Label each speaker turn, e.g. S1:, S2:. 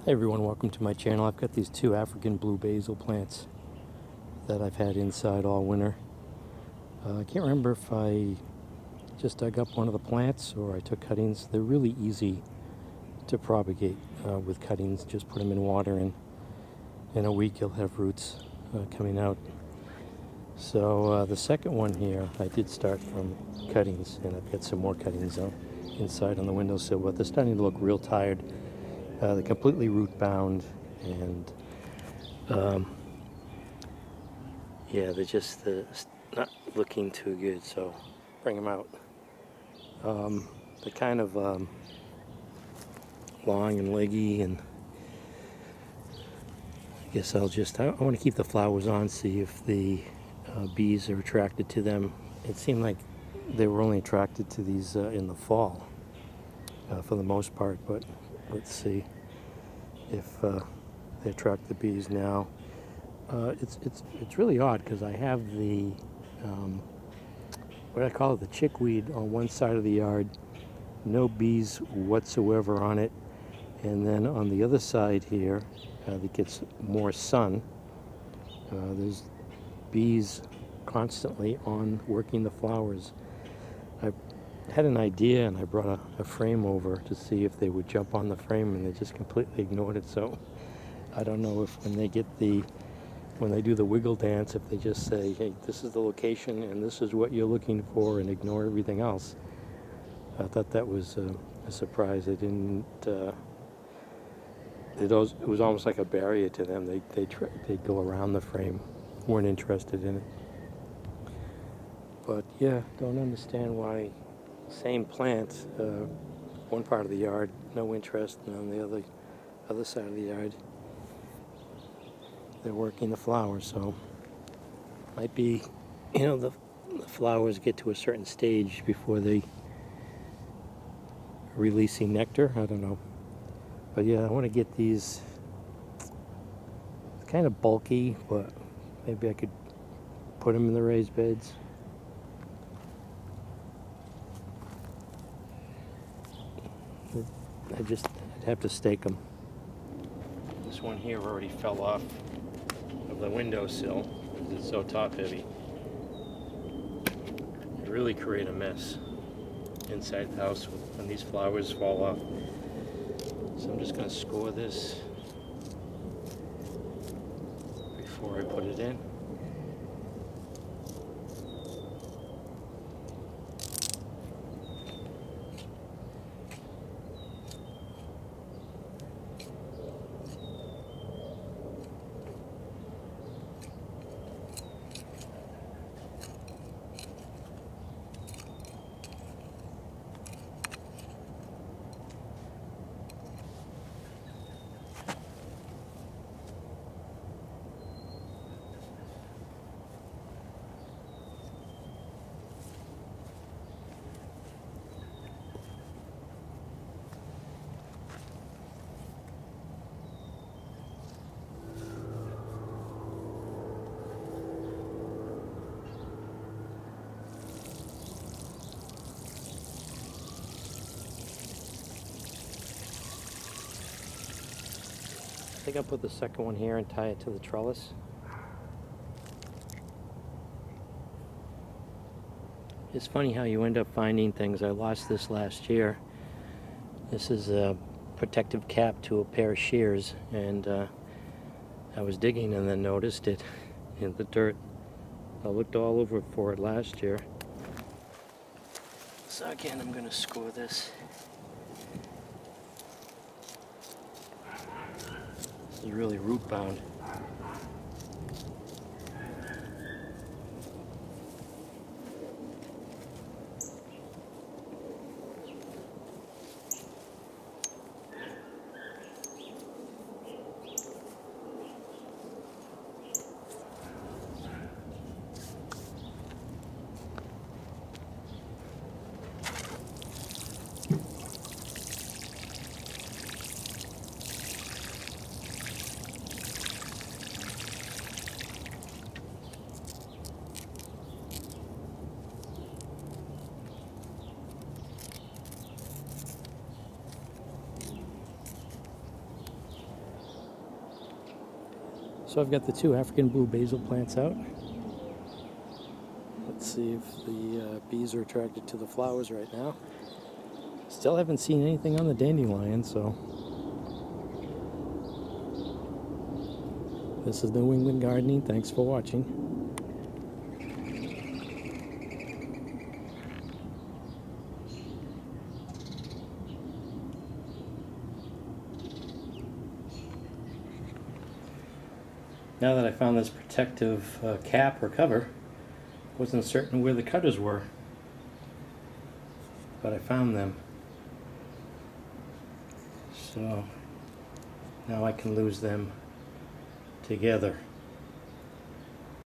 S1: Hey everyone, welcome to my channel. I've got these two African Blue Basil plants that I've had inside all winter. I can't remember if I just dug up one of the plants or I took cuttings. They're really easy to propagate with cuttings. Just put them in water and in a week you'll have roots coming out. So the second one here, I did start from cuttings, and I've got some more cuttings out inside on the windowsill, but they're starting to look real tired. They're completely root bound, and yeah, they're just not looking too good, so bring them out. They're kind of long and leggy, and I guess I want to keep the flowers on, see if the bees are attracted to them. It seemed like they were only attracted to these in the fall for the most part, but let's see if they attract the bees now. It's really odd because I have the what I call it, the chickweed on one side of the yard, no bees whatsoever on it, and then on the other side here that gets more sun, there's bees constantly on working the flowers. I had an idea and I brought a frame over to see if they would jump on the frame, and they just completely ignored it. So I don't know if when they do the wiggle dance, if they just say, hey, this is the location and this is what you're looking for, and ignore everything else. I thought that was a surprise. They didn't it was almost like a barrier to them. They'd go around the frame, weren't interested in it. But yeah, don't understand why same plant, one part of the yard, no interest, and on the other side of the yard, they're working the flowers. So might be, the flowers get to a certain stage before they releasing nectar. I don't know. But yeah, I want to get these. It's kind of bulky, but maybe I could put them in the raised beds. I'd have to stake them. This one here already fell off of the windowsill because it's so top heavy. It really create a mess inside the house when these flowers fall off. So I'm just going to score this before I put it in. I think I'll put the second one here and tie it to the trellis. It's funny how you end up finding things. I lost this last year. This is a protective cap to a pair of shears, and I was digging and then noticed it in the dirt. I looked all over for it last year. So again, I'm going to score this. It's really root bound. So I've got the 2 African Blue Basil plants out. Let's see if the bees are attracted to the flowers right now. Still haven't seen anything on the dandelion, so this is New England Gardening. Thanks for watching. Now that I found this protective cap or cover, wasn't certain where the cutters were, but I found them. So now I can lose them together.